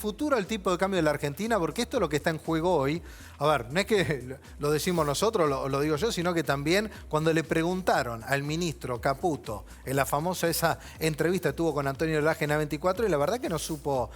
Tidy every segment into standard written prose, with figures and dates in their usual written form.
futuro al tipo de cambio de la Argentina, porque esto es lo que está en juego hoy. A ver, no es que lo decimos nosotros, lo digo yo, sino que también cuando le preguntaron al ministro Caputo en la famosa esa entrevista que tuvo con Antonio Laje en A24, y la verdad que no supo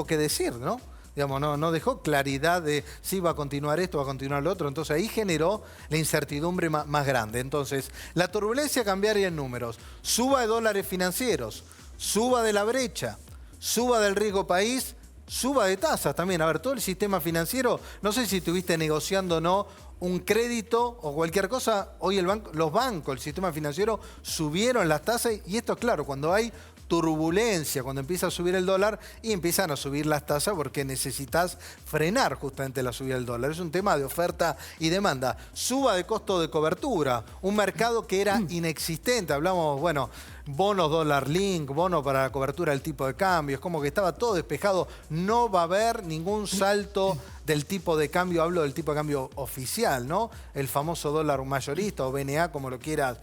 qué decir, ¿no? Digamos, no dejó claridad de si va a continuar esto, va a continuar lo otro. Entonces ahí generó la incertidumbre más grande. Entonces, la turbulencia cambiaría en números. Suba de dólares financieros, suba de la brecha, suba del riesgo país, suba de tasas también. A ver, todo el sistema financiero, no sé si estuviste negociando o no un crédito o cualquier cosa. Hoy los bancos, el sistema financiero subieron las tasas y esto es claro, cuando hay turbulencia, cuando empieza a subir el dólar y empiezan a subir las tasas porque necesitas frenar justamente la subida del dólar. Es un tema de oferta y demanda. Suba de costo de cobertura, un mercado que era inexistente. Hablamos, bueno, bonos dólar link, bonos para la cobertura del tipo de cambio. Es como que estaba todo despejado. No va a haber ningún salto del tipo de cambio, hablo del tipo de cambio oficial, ¿no? El famoso dólar mayorista o BNA, como lo quieras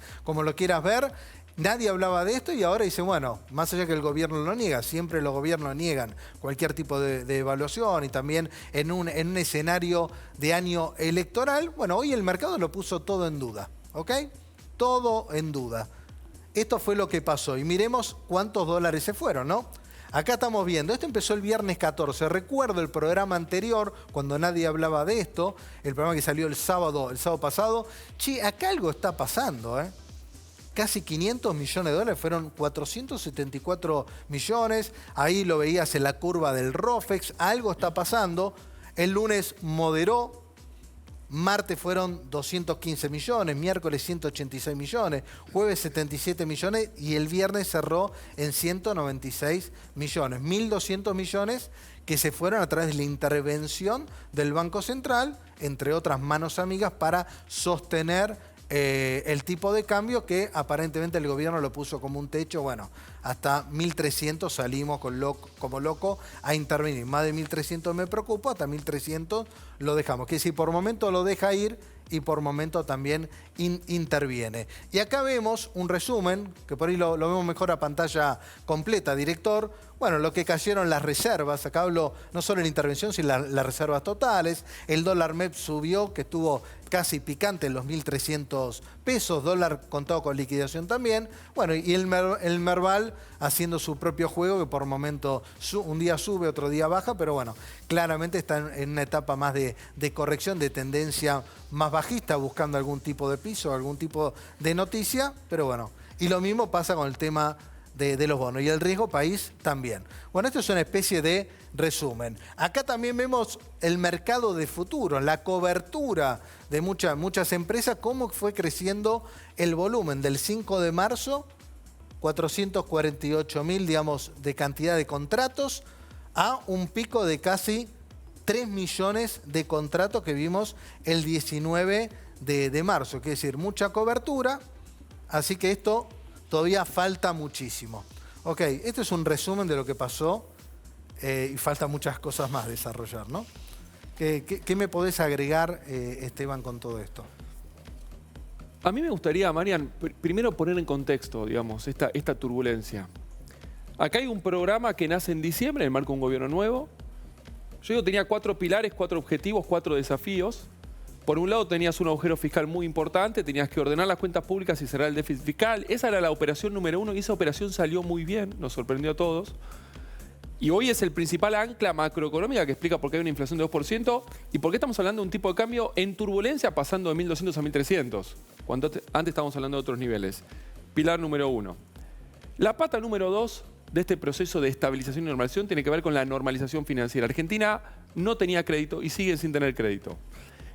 ver. Nadie hablaba de esto y ahora dice, bueno, más allá que el gobierno lo niega, siempre los gobiernos niegan cualquier tipo de evaluación y también en un escenario de año electoral. Bueno, hoy el mercado lo puso todo en duda, ¿ok? Todo en duda. Esto fue lo que pasó y miremos cuántos dólares se fueron, ¿no? Acá estamos viendo, esto empezó el viernes 14. Recuerdo el programa anterior, cuando nadie hablaba de esto, el programa que salió el sábado pasado. Che, acá algo está pasando, ¿eh? Casi 500 millones de dólares, fueron 474 millones. Ahí lo veías en la curva del ROFEX. Algo está pasando. El lunes moderó. Martes fueron 215 millones, miércoles 186 millones, jueves 77 millones y el viernes cerró en 196 millones. 1.200 millones que se fueron a través de la intervención del Banco Central, entre otras manos amigas, para sostener el tipo de cambio que aparentemente el gobierno lo puso como un techo. Bueno, hasta 1.300 salimos como loco a intervenir. Más de 1.300 me preocupa, hasta 1.300 lo dejamos. Que si por momento lo deja ir y por momento también interviene. Y acá vemos un resumen, que por ahí lo vemos mejor a pantalla completa, director. Bueno, lo que cayeron las reservas, acá hablo no solo en la intervención, sino las reservas totales. El dólar MEP subió, que estuvo casi picante en los 1.300 pesos, dólar contado con liquidación también. Bueno, y el Merval haciendo su propio juego, que por momento un día sube, otro día baja, pero bueno, claramente está en una etapa más de corrección, de tendencia más bajista, buscando algún tipo de piso, algún tipo de noticia, pero bueno. Y lo mismo pasa con el tema de los bonos y el riesgo país también. Bueno, esto es una especie de resumen. Acá también vemos el mercado de futuro, la cobertura de muchas empresas, cómo fue creciendo el volumen del 5 de marzo, 448.000, digamos, de cantidad de contratos, a un pico de casi 3 millones de contratos que vimos el 19 de marzo. Quiere decir, mucha cobertura, así que esto todavía falta muchísimo. Ok, este es un resumen de lo que pasó y falta muchas cosas más desarrollar, ¿no? ¿Qué me podés agregar, Esteban, con todo esto? A mí me gustaría, Marian, primero poner en contexto, digamos, esta turbulencia. Acá hay un programa que nace en diciembre, en el marco de un gobierno nuevo. Yo digo, tenía 4 pilares, 4 objetivos, 4 desafíos. Por un lado tenías un agujero fiscal muy importante, tenías que ordenar las cuentas públicas y cerrar el déficit fiscal. Esa era la operación número 1 y esa operación salió muy bien, nos sorprendió a todos. Y hoy es el principal ancla macroeconómica que explica por qué hay una inflación de 2% y por qué estamos hablando de un tipo de cambio en turbulencia pasando de 1.200 a 1.300, cuando antes estábamos hablando de otros niveles. Pilar número 1. La pata número 2 de este proceso de estabilización y normalización tiene que ver con la normalización financiera. Argentina no tenía crédito y sigue sin tener crédito.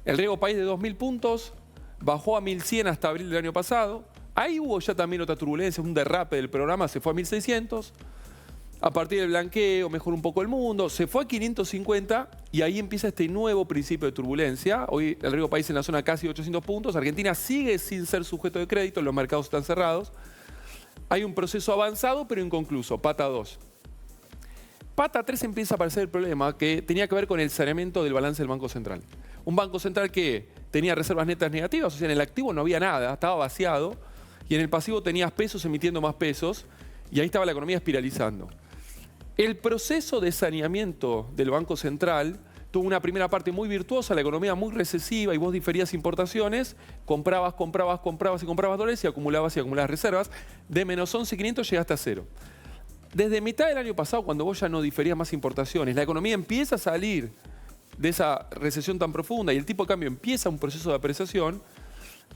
El riesgo país de 2.000 puntos bajó a 1.100 hasta abril del año pasado. Ahí hubo ya también otra turbulencia, un derrape del programa, se fue a 1.600. A partir del blanqueo mejoró un poco el mundo, se fue a 550 y ahí empieza este nuevo principio de turbulencia. Hoy el riesgo país en la zona casi 800 puntos. Argentina sigue sin ser sujeto de crédito, los mercados están cerrados. Hay un proceso avanzado pero inconcluso, pata 2. Pata 3 empieza a aparecer el problema que tenía que ver con el saneamiento del balance del Banco Central. Un Banco Central que tenía reservas netas negativas, o sea, en el activo no había nada, estaba vaciado, y en el pasivo tenías pesos emitiendo más pesos, y ahí estaba la economía espiralizando. El proceso de saneamiento del Banco Central tuvo una primera parte muy virtuosa, la economía muy recesiva y vos diferías importaciones, comprabas dólares y acumulabas reservas. De menos 11.500 llegaste a cero. Desde mitad del año pasado, cuando vos ya no diferías más importaciones, la economía empieza a salir de esa recesión tan profunda y el tipo de cambio empieza un proceso de apreciación,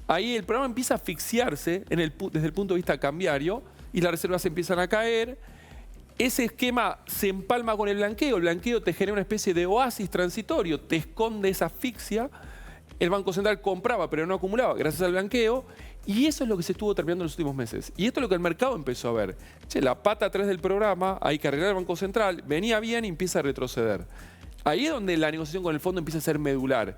ahí el programa empieza a asfixiarse desde el punto de vista cambiario y las reservas empiezan a caer. Ese esquema se empalma con el blanqueo te genera una especie de oasis transitorio, te esconde esa asfixia. El Banco Central compraba pero no acumulaba gracias al blanqueo y eso es lo que se estuvo terminando en los últimos meses. Y esto es lo que el mercado empezó a ver. Che, la pata 3 del programa, hay que arreglar el Banco Central, venía bien y empieza a retroceder. Ahí es donde la negociación con el fondo empieza a ser medular.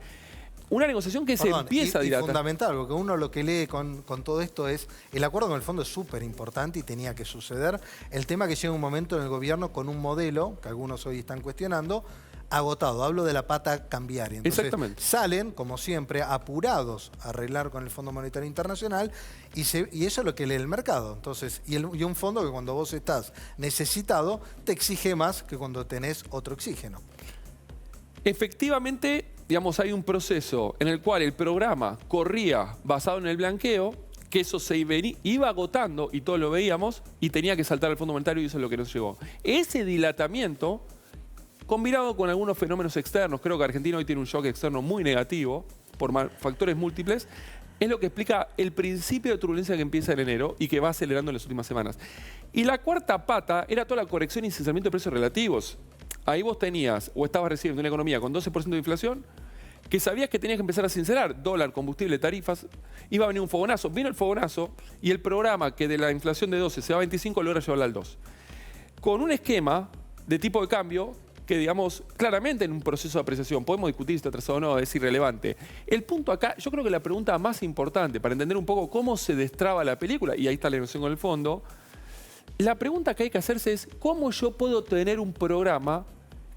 Una negociación que se empieza a dilatar. Y fundamental, porque uno lo que lee con todo esto es, el acuerdo con el fondo es súper importante y tenía que suceder. El tema que llega un momento en el gobierno con un modelo, que algunos hoy están cuestionando, agotado. Hablo de la pata cambiaria. Entonces, exactamente. salen, como siempre, apurados a arreglar con el Fondo Monetario Internacional y eso es lo que lee el mercado. Entonces, y un fondo que cuando vos estás necesitado, te exige más que cuando tenés otro oxígeno. Efectivamente, digamos, hay un proceso en el cual el programa corría basado en el blanqueo, que eso se iba agotando y todos lo veíamos y tenía que saltar al Fondo Monetario y eso es lo que nos llegó. Ese dilatamiento, combinado con algunos fenómenos externos, creo que Argentina hoy tiene un shock externo muy negativo por factores múltiples, es lo que explica el principio de turbulencia que empieza en enero y que va acelerando en las últimas semanas. Y la cuarta pata era toda la corrección y cincelamiento de precios relativos. Ahí vos tenías o estabas recibiendo una economía con 12% de inflación, que sabías que tenías que empezar a sincerar dólar, combustible, tarifas, iba a venir un fogonazo. Vino el fogonazo y el programa que de la inflación de 12 se va a 25 logra llevarla al 2. Con un esquema de tipo de cambio que, digamos, claramente en un proceso de apreciación, podemos discutir si está atrasado o no, es irrelevante. El punto acá, yo creo que la pregunta más importante para entender un poco cómo se destraba la película, y ahí está la negociación con el fondo, la pregunta que hay que hacerse es ¿cómo yo puedo tener un programa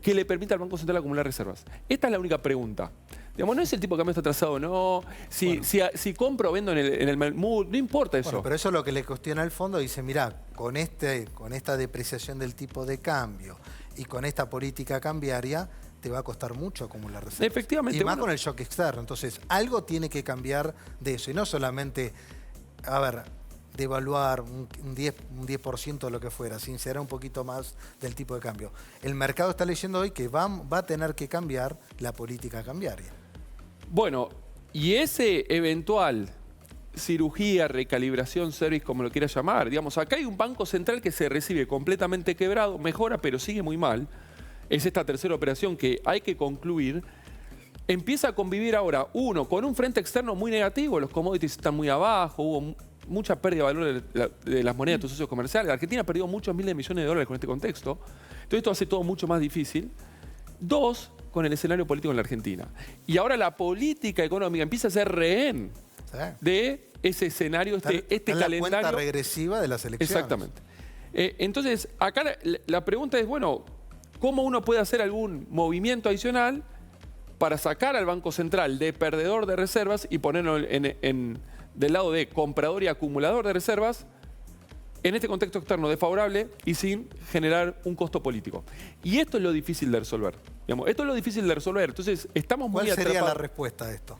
que le permita al Banco Central acumular reservas? Esta es la única pregunta. Digamos, no es el tipo de cambio está atrasado o no, si compro o vendo en el mood, no importa eso. Bueno, pero eso es lo que le cuestiona al fondo. Dice, mirá, con esta depreciación del tipo de cambio y con esta política cambiaria, te va a costar mucho acumular reservas. Efectivamente. Y más con el shock externo. Entonces, algo tiene que cambiar de eso. Y no solamente, a ver, devaluar un 10% de lo que fuera, sincerar un poquito más del tipo de cambio. El mercado está leyendo hoy que va a tener que cambiar la política cambiaria. Bueno, y ese eventual cirugía, recalibración, service, como lo quieras llamar, digamos, acá hay un Banco Central que se recibe completamente quebrado, mejora, pero sigue muy mal. Es esta tercera operación que hay que concluir. Empieza a convivir ahora, uno, con un frente externo muy negativo, los commodities están muy abajo, hubo mucha pérdida de valor de las monedas de tus socios comerciales. Argentina ha perdido muchos miles de millones de dólares con este contexto. Entonces esto hace todo mucho más difícil. Dos, con el escenario político en la Argentina. Y ahora la política económica empieza a ser rehén de ese escenario, este calendario. La cuenta regresiva de las elecciones. Exactamente. Entonces, acá la pregunta es, bueno, ¿cómo uno puede hacer algún movimiento adicional para sacar al Banco Central de perdedor de reservas y ponerlo del lado de comprador y acumulador de reservas en este contexto externo desfavorable y sin generar un costo político? Y esto es lo difícil de resolver. Digamos, esto es lo difícil de resolver. Entonces, estamos muy atrapados. ¿Cuál sería la respuesta a esto?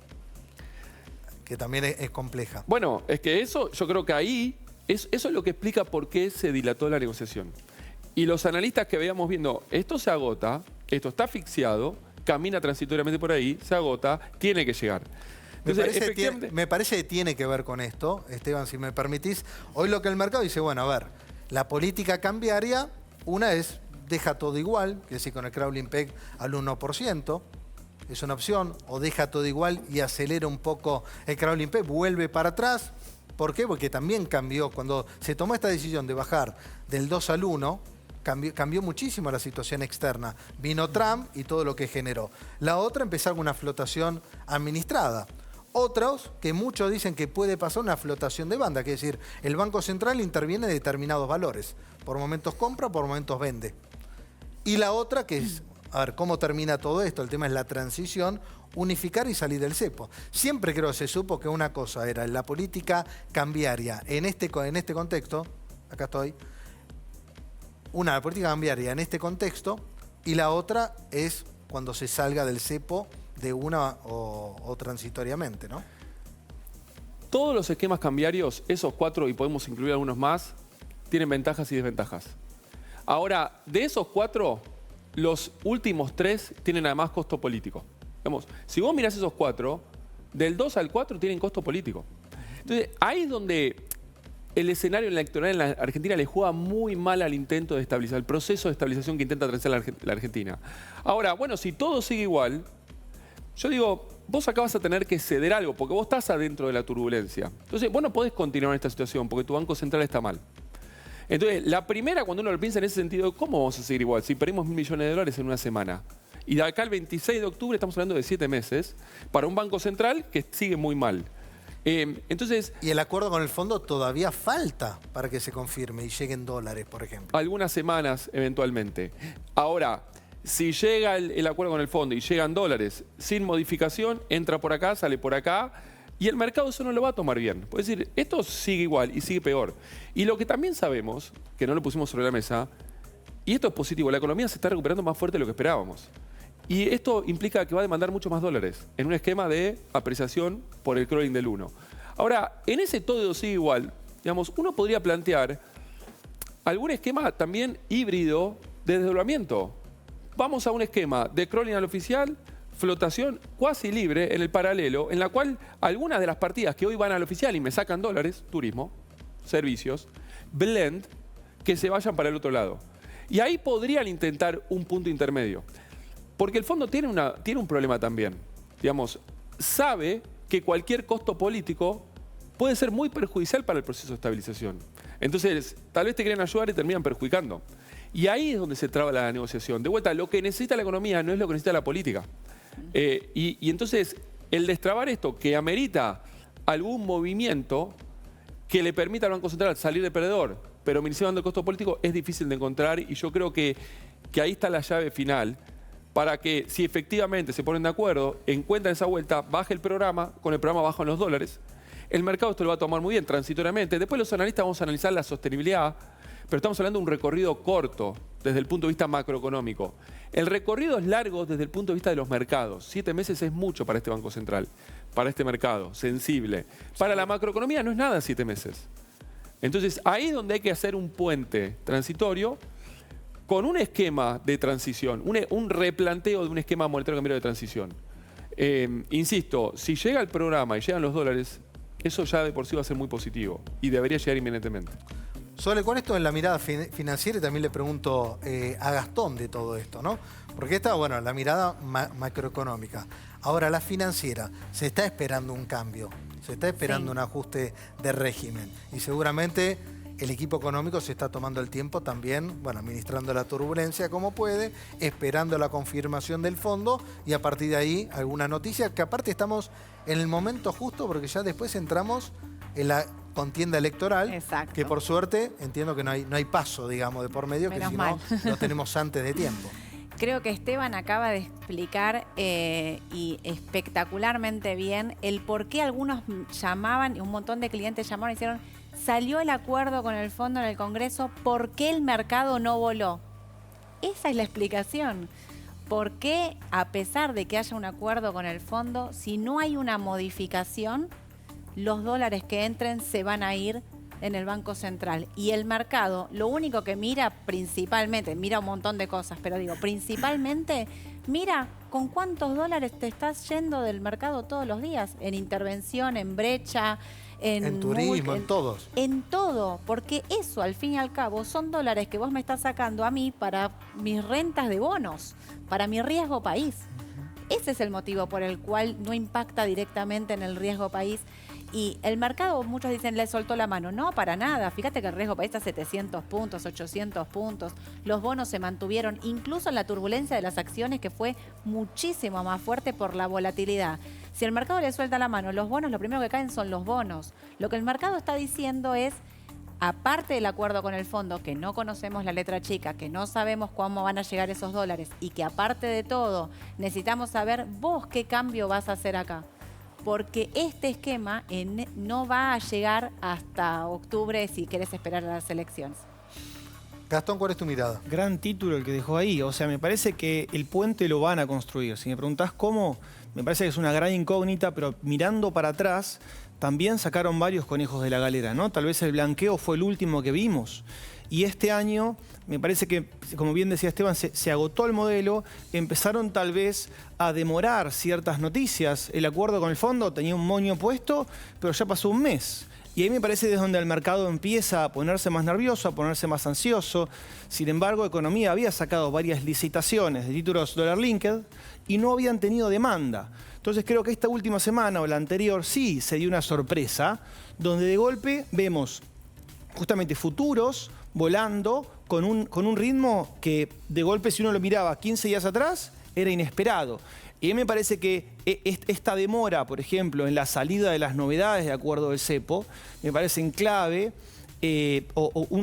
Que también es compleja. Bueno, es que eso, yo creo que ahí, eso es lo que explica por qué se dilató la negociación. Y los analistas que veíamos viendo, esto se agota, esto está asfixiado, camina transitoriamente por ahí, se agota, tiene que llegar. Entonces, me parece que tiene que ver con esto, Esteban, si me permitís. Hoy lo que el mercado dice, bueno, a ver, la política cambiaria, una es, deja todo igual, que es decir, con el crawling peg al 1%, es una opción, o deja todo igual y acelera un poco el crawling peg, vuelve para atrás. ¿Por qué? Porque también cambió, cuando se tomó esta decisión de bajar del 2 al 1, cambió muchísimo la situación externa. Vino Trump y todo lo que generó. La otra, empezar con una flotación administrada. Otros, que muchos dicen que puede pasar una flotación de banda, que es decir, el Banco Central interviene en determinados valores. Por momentos compra, por momentos vende. Y la otra, que es, a ver, ¿cómo termina todo esto? El tema es la transición, unificar y salir del cepo. Siempre creo que se supo que una cosa era la política cambiaria. En este contexto, acá estoy, Una, la política cambiaria en este contexto, y la otra es cuando se salga del cepo de una o transitoriamente, ¿no? Todos los esquemas cambiarios, esos 4, y podemos incluir algunos más, tienen ventajas y desventajas. Ahora, de esos 4, los últimos 3 tienen además costo político. Digamos, si vos mirás esos 4, del 2 al 4 tienen costo político. Entonces, ahí es donde el escenario electoral en la Argentina le juega muy mal al intento de estabilizar, el proceso de estabilización que intenta transitar la Argentina. Ahora, bueno, si todo sigue igual, yo digo, vos acá vas a tener que ceder algo, porque vos estás adentro de la turbulencia. Entonces, vos no podés continuar en esta situación, porque tu Banco Central está mal. Entonces, la primera, cuando uno lo piensa en ese sentido, ¿cómo vamos a seguir igual? Si perdimos $1.000 millones en una semana. Y de acá al 26 de octubre estamos hablando de 7 meses para un Banco Central que sigue muy mal. Entonces, y el acuerdo con el fondo todavía falta para que se confirme y lleguen dólares, por ejemplo. Algunas semanas, eventualmente. Ahora, si llega el acuerdo con el fondo y llegan dólares sin modificación, entra por acá, sale por acá, y el mercado eso no lo va a tomar bien. Es decir, esto sigue igual y sigue peor. Y lo que también sabemos, que no lo pusimos sobre la mesa, y esto es positivo, la economía se está recuperando más fuerte de lo que esperábamos. Y esto implica que va a demandar mucho más dólares en un esquema de apreciación por el crawling del 1. Ahora, en ese todo sigue igual, digamos, uno podría plantear algún esquema también híbrido de desdoblamiento. Vamos a un esquema de crawling al oficial, flotación cuasi libre en el paralelo, en la cual algunas de las partidas que hoy van al oficial y me sacan dólares, turismo, servicios, blend, que se vayan para el otro lado. Y ahí podrían intentar un punto intermedio. Porque el fondo tiene un problema también. Digamos, sabe que cualquier costo político puede ser muy perjudicial para el proceso de estabilización. Entonces, tal vez te quieren ayudar y terminan perjudicando. Y ahí es donde se traba la negociación. De vuelta, lo que necesita la economía no es lo que necesita la política. Y entonces, el destrabar esto que amerita algún movimiento que le permita al Banco Central salir de perdedor, pero minimizando el costo político, es difícil de encontrar. Y yo creo que ahí está la llave final para que, si efectivamente se ponen de acuerdo, encuentran esa vuelta, baje el programa, con el programa bajan los dólares. El mercado esto lo va a tomar muy bien, transitoriamente. Después los analistas vamos a analizar la sostenibilidad, pero estamos hablando de un recorrido corto desde el punto de vista macroeconómico. El recorrido es largo desde el punto de vista de los mercados. 7 meses es mucho para este Banco Central, para este mercado, sensible. Para la macroeconomía no es nada 7 meses. Entonces, ahí es donde hay que hacer un puente transitorio con un esquema de transición, un replanteo de un esquema monetario cambiario de transición. Insisto, si llega el programa y llegan los dólares, eso ya de por sí va a ser muy positivo y debería llegar inminentemente. Sole, con esto en la mirada financiera, y también le pregunto a Gastón de todo esto, ¿no? Porque esta, bueno, la mirada macroeconómica. Ahora, la financiera, se está esperando un cambio, se está esperando un ajuste de régimen. Y seguramente el equipo económico se está tomando el tiempo también, bueno, administrando la turbulencia como puede, esperando la confirmación del fondo y a partir de ahí alguna noticia, que aparte estamos en el momento justo porque ya después entramos en la contienda electoral. Exacto. Que por suerte entiendo que no hay paso, digamos, de por medio, que si no lo tenemos antes de tiempo. Creo que Esteban acaba de explicar y espectacularmente bien el por qué algunos llamaban, y un montón de clientes llamaron y dijeron: salió el acuerdo con el fondo en el Congreso, ¿por qué el mercado no voló? Esa es la explicación. ¿Por qué, a pesar de que haya un acuerdo con el fondo, si no hay una modificación, los dólares que entren se van a ir en el Banco Central? Y el mercado, lo único que mira principalmente, mira un montón de cosas, pero digo, principalmente mira con cuántos dólares te estás yendo del mercado todos los días, en intervención, en brecha, en turismo, en todos. En todo, porque eso al fin y al cabo son dólares que vos me estás sacando a mí para mis rentas de bonos, para mi riesgo país. Ese es el motivo por el cual no impacta directamente en el riesgo país. Y el mercado, muchos dicen, le soltó la mano. No, para nada. Fíjate que el riesgo país está a 700 puntos, 800 puntos. Los bonos se mantuvieron, incluso en la turbulencia de las acciones, que fue muchísimo más fuerte por la volatilidad. Si el mercado le suelta la mano, los bonos, lo primero que caen son los bonos. Lo que el mercado está diciendo es, aparte del acuerdo con el fondo, que no conocemos la letra chica, que no sabemos cómo van a llegar esos dólares, y que aparte de todo, necesitamos saber vos qué cambio vas a hacer acá. Porque este esquema no va a llegar hasta octubre si querés esperar a las elecciones. Gastón, ¿cuál es tu mirada? Gran título el que dejó ahí. O sea, me parece que el puente lo van a construir. Si me preguntás cómo, me parece que es una gran incógnita, pero mirando para atrás, también sacaron varios conejos de la galera, ¿no? Tal vez el blanqueo fue el último que vimos. Y este año, me parece que, como bien decía Esteban, se agotó el modelo, empezaron tal vez a demorar ciertas noticias. El acuerdo con el fondo tenía un moño puesto, pero ya pasó un mes. Y ahí me parece que es donde el mercado empieza a ponerse más nervioso, a ponerse más ansioso. Sin embargo, Economía había sacado varias licitaciones de títulos dólar linked y no habían tenido demanda. Entonces creo que esta última semana o la anterior sí se dio una sorpresa, donde de golpe vemos justamente futuros volando con un ritmo que de golpe, si uno lo miraba 15 días atrás, era inesperado. Y a mí me parece que esta demora, por ejemplo, en la salida de las novedades de acuerdo del cepo, me parece en clave,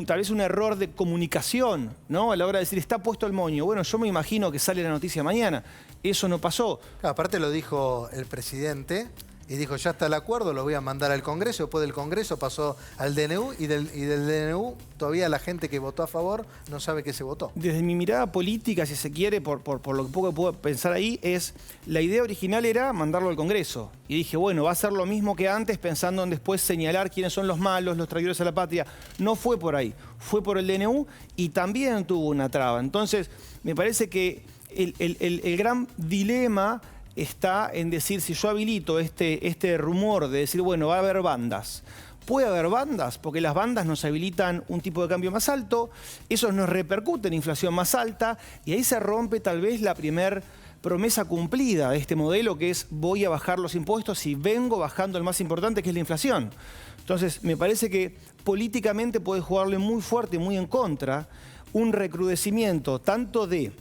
tal vez un error de comunicación, ¿no? A la hora de decir, está puesto el moño. Bueno, yo me imagino que sale la noticia mañana. Eso no pasó. Claro, aparte lo dijo el presidente y dijo, ya está el acuerdo, lo voy a mandar al Congreso. Después del Congreso pasó al DNU y del DNU todavía la gente que votó a favor no sabe qué se votó. Desde mi mirada política, si se quiere, por lo que poco puedo pensar ahí, la idea original era mandarlo al Congreso. Y dije, bueno, va a ser lo mismo que antes, pensando en después señalar quiénes son los malos, los traidores a la patria. No fue por ahí, fue por el DNU y también tuvo una traba. Entonces, me parece que el gran dilema está en decir, si yo habilito este rumor de decir, bueno, va a haber bandas. Puede haber bandas, porque las bandas nos habilitan un tipo de cambio más alto, eso nos repercute en inflación más alta, y ahí se rompe tal vez la primer promesa cumplida de este modelo, que es voy a bajar los impuestos y vengo bajando el más importante, que es la inflación. Entonces, me parece que políticamente puede jugarle muy fuerte, muy en contra, un recrudecimiento tanto de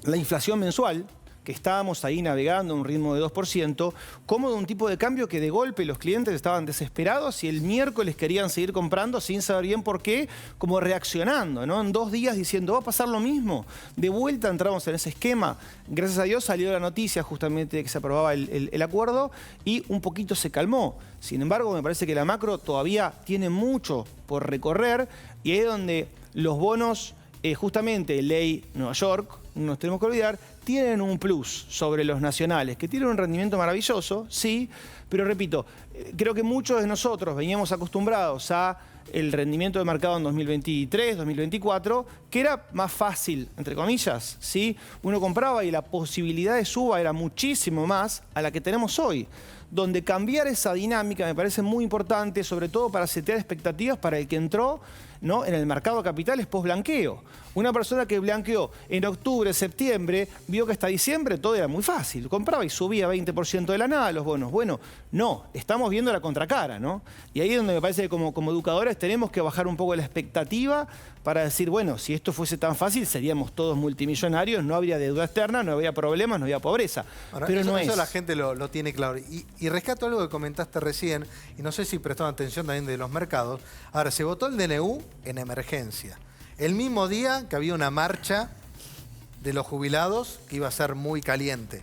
la inflación mensual, que estábamos ahí navegando a un ritmo de 2%, como de un tipo de cambio que de golpe los clientes estaban desesperados y el miércoles querían seguir comprando sin saber bien por qué, como reaccionando, ¿no? En 2 días diciendo, va a pasar lo mismo. De vuelta entramos en ese esquema. Gracias a Dios salió la noticia justamente de que se aprobaba el acuerdo y un poquito se calmó. Sin embargo, me parece que la macro todavía tiene mucho por recorrer y ahí es donde los bonos, justamente ley Nueva York, no nos tenemos que olvidar, tienen un plus sobre los nacionales, que tienen un rendimiento maravilloso, sí, pero repito, creo que muchos de nosotros veníamos acostumbrados a el rendimiento de mercado en 2023, 2024, que era más fácil, entre comillas, ¿sí? Uno compraba y la posibilidad de suba era muchísimo más a la que tenemos hoy, donde cambiar esa dinámica me parece muy importante, sobre todo para setear expectativas para el que entró, ¿no?, en el mercado de capitales post-blanqueo. Una persona que blanqueó en octubre, septiembre, vio que hasta diciembre todo era muy fácil. Compraba y subía 20% de la nada los bonos. Bueno, no, estamos viendo la contracara, ¿no? Y ahí es donde me parece que como educadores tenemos que bajar un poco la expectativa para decir, bueno, si esto fuese tan fácil, seríamos todos multimillonarios, no habría deuda externa, no habría problemas, no habría pobreza. Ahora, pero no es. Eso la gente lo tiene claro. Y rescato algo que comentaste recién, y no sé si prestaron atención también de los mercados. Ahora, se votó el DNU en emergencia. El mismo día que había una marcha de los jubilados que iba a ser muy caliente,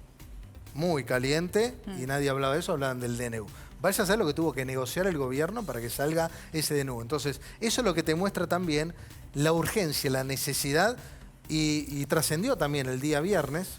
y nadie hablaba de eso, hablaban del DNU. Vaya a ser lo que tuvo que negociar el gobierno para que salga ese DNU. Entonces, eso es lo que te muestra también la urgencia, la necesidad, y trascendió también el día viernes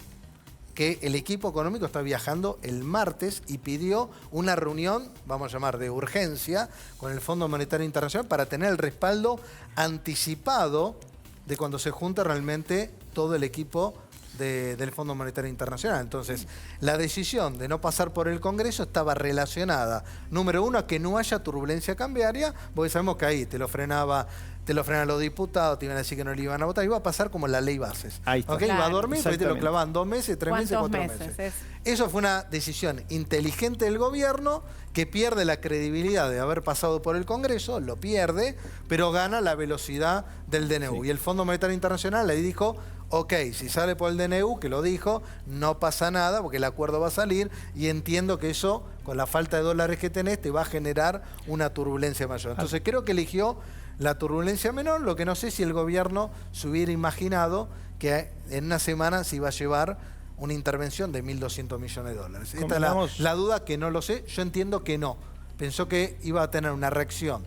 que el equipo económico está viajando el martes y pidió una reunión, vamos a llamar de urgencia, con el Fondo Monetario Internacional para tener el respaldo anticipado de cuando se junta realmente todo el equipo del Fondo Monetario Internacional. Entonces, la decisión de no pasar por el Congreso estaba relacionada, número uno, a que no haya turbulencia cambiaria, porque sabemos que ahí te lo frenan los diputados, te iban a decir que no le iban a votar, iba a pasar como la ley bases. Ahí está. ¿Okay? Claro. Iba a dormir, pero ahí te lo clavaban 2 meses, 3 meses, 4 meses. Eso fue una decisión inteligente del gobierno que pierde la credibilidad de haber pasado por el Congreso, lo pierde, pero gana la velocidad del DNU. Sí. Y el Fondo Monetario Internacional le dijo, ok, si sale por el DNU, que lo dijo, no pasa nada porque el acuerdo va a salir y entiendo que eso, con la falta de dólares que tenés, te va a generar una turbulencia mayor. Entonces creo que eligió la turbulencia menor, lo que no sé si el gobierno se hubiera imaginado que en una semana se iba a llevar una intervención de 1.200 millones de dólares. Esta es la duda, que no lo sé. Yo entiendo que no. Pensó que iba a tener una reacción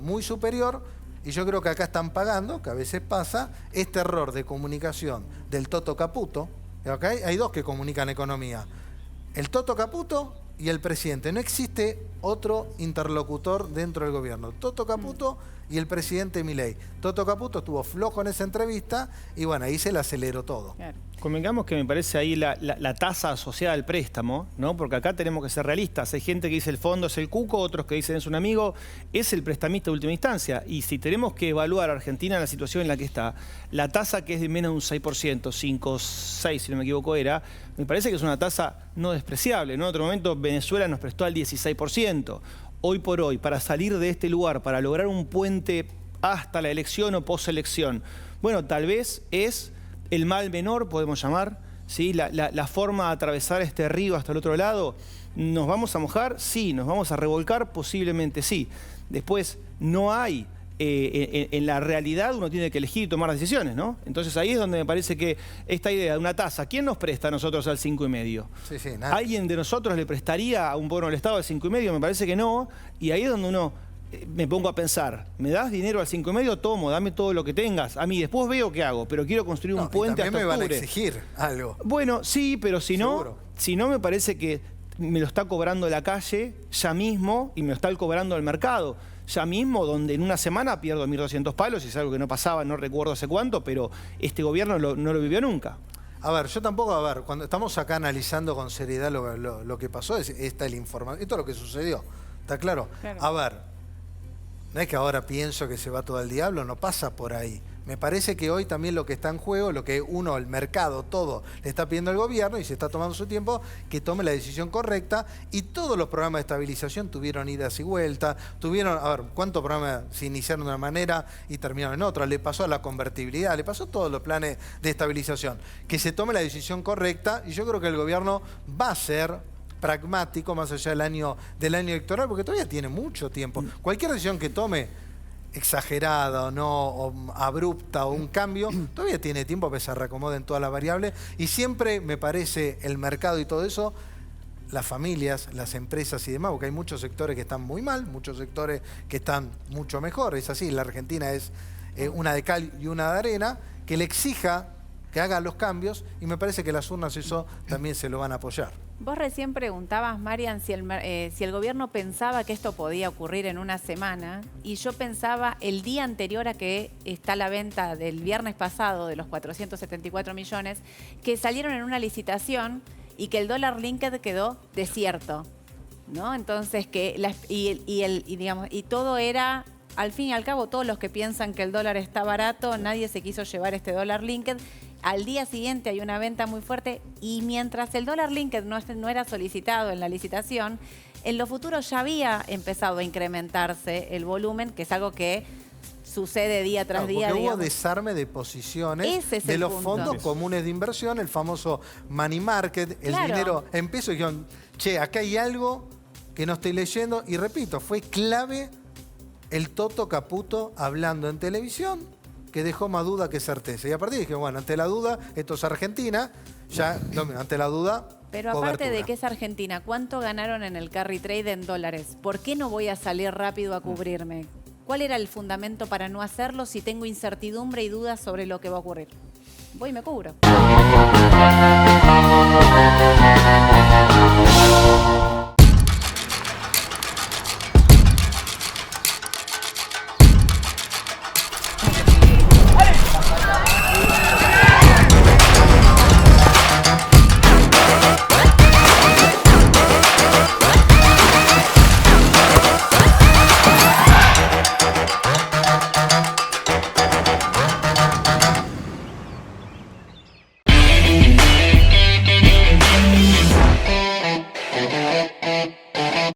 muy superior, Y yo creo que acá están pagando, que a veces pasa, este error de comunicación del Toto Caputo. ¿Okay? Hay dos que comunican economía. El Toto Caputo y el presidente. No existe otro interlocutor dentro del gobierno. Toto Caputo y el presidente Milei. Toto Caputo estuvo flojo en esa entrevista y bueno, ahí se le aceleró todo. Claro. Convengamos que me parece ahí la tasa asociada al préstamo, ¿no? Porque acá tenemos que ser realistas. Hay gente que dice el fondo es el cuco, otros que dicen es un amigo, es el prestamista de última instancia. Y si tenemos que evaluar a Argentina en la situación en la que está, la tasa que es de menos de un 6%, 5, 6 si no me equivoco era, me parece que es una tasa no despreciable, ¿no? En otro momento Venezuela nos prestó al 16%. Hoy por hoy, para salir de este lugar, para lograr un puente hasta la elección o poselección, bueno, tal vez es el mal menor, podemos llamar, ¿sí? La forma de atravesar este río hasta el otro lado. ¿Nos vamos a mojar? Sí. ¿Nos vamos a revolcar? Posiblemente sí. Después, no hay... en la realidad uno tiene que elegir y tomar decisiones, ¿no? Entonces ahí es donde me parece que esta idea de una tasa, ¿quién nos presta a nosotros al 5,5? Sí, sí, nada. ¿Alguien de nosotros le prestaría a un bono del Estado al 5,5? Me parece que no. Y ahí es donde uno... me pongo a pensar, ¿me das dinero al 5,5? Tomo, dame todo lo que tengas. A mí después veo qué hago, pero quiero construir un puente hasta octubre. También me van a exigir algo. Bueno, sí, pero si no me parece que me lo está cobrando la calle ya mismo y me lo está cobrando el mercado. Ya mismo, donde en una semana pierdo 1.200 palos, y es algo que no pasaba, no recuerdo hace cuánto, pero este gobierno no lo vivió nunca. A ver, yo tampoco, cuando estamos acá analizando con seriedad lo que pasó, esta es la información, esto es lo que sucedió, ¿está claro? A ver, no es que ahora pienso que se va todo al diablo, no pasa por ahí. Me parece que hoy también lo que está en juego, lo que el mercado, todo, le está pidiendo al gobierno y se está tomando su tiempo, que tome la decisión correcta. Y todos los programas de estabilización tuvieron idas y vueltas, ¿cuántos programas se iniciaron de una manera y terminaron en otra? Le pasó a la convertibilidad, le pasó a todos los planes de estabilización. Que se tome la decisión correcta y yo creo que el gobierno va a ser pragmático más allá del año electoral, porque todavía tiene mucho tiempo. Cualquier decisión que tome, exagerada o no, o abrupta o un cambio, todavía tiene tiempo para que se reacomoden todas las variables y siempre me parece el mercado y todo eso, las familias, las empresas y demás, porque hay muchos sectores que están muy mal, muchos sectores que están mucho mejor, es así, la Argentina es una de cal y una de arena, que le exija que haga los cambios y me parece que las urnas eso también se lo van a apoyar. Vos recién preguntabas, Marian, si el gobierno pensaba que esto podía ocurrir en una semana, y yo pensaba el día anterior a que está la venta del viernes pasado de los 474 millones, que salieron en una licitación y que el dólar linked quedó desierto, ¿no? Entonces, y todo era... Al fin y al cabo, todos los que piensan que el dólar está barato, nadie se quiso llevar este dólar linked. Al día siguiente hay una venta muy fuerte y mientras el dólar linked no era solicitado en la licitación, en lo futuro ya había empezado a incrementarse el volumen, que es algo que sucede día tras día. Porque hubo desarme de posiciones de los fondos comunes de inversión, el famoso money market, el dinero en pesos, y dijeron, che, acá hay algo que no estoy leyendo, y repito, fue clave el Toto Caputo hablando en televisión, que dejó más duda que certeza. Y a partir dije, bueno, ante la duda, esto es Argentina, ya, ante la duda, pero aparte de que es Argentina, ¿cuánto ganaron en el carry trade en dólares? ¿Por qué no voy a salir rápido a cubrirme? ¿Cuál era el fundamento para no hacerlo si tengo incertidumbre y dudas sobre lo que va a ocurrir? Voy y me cubro.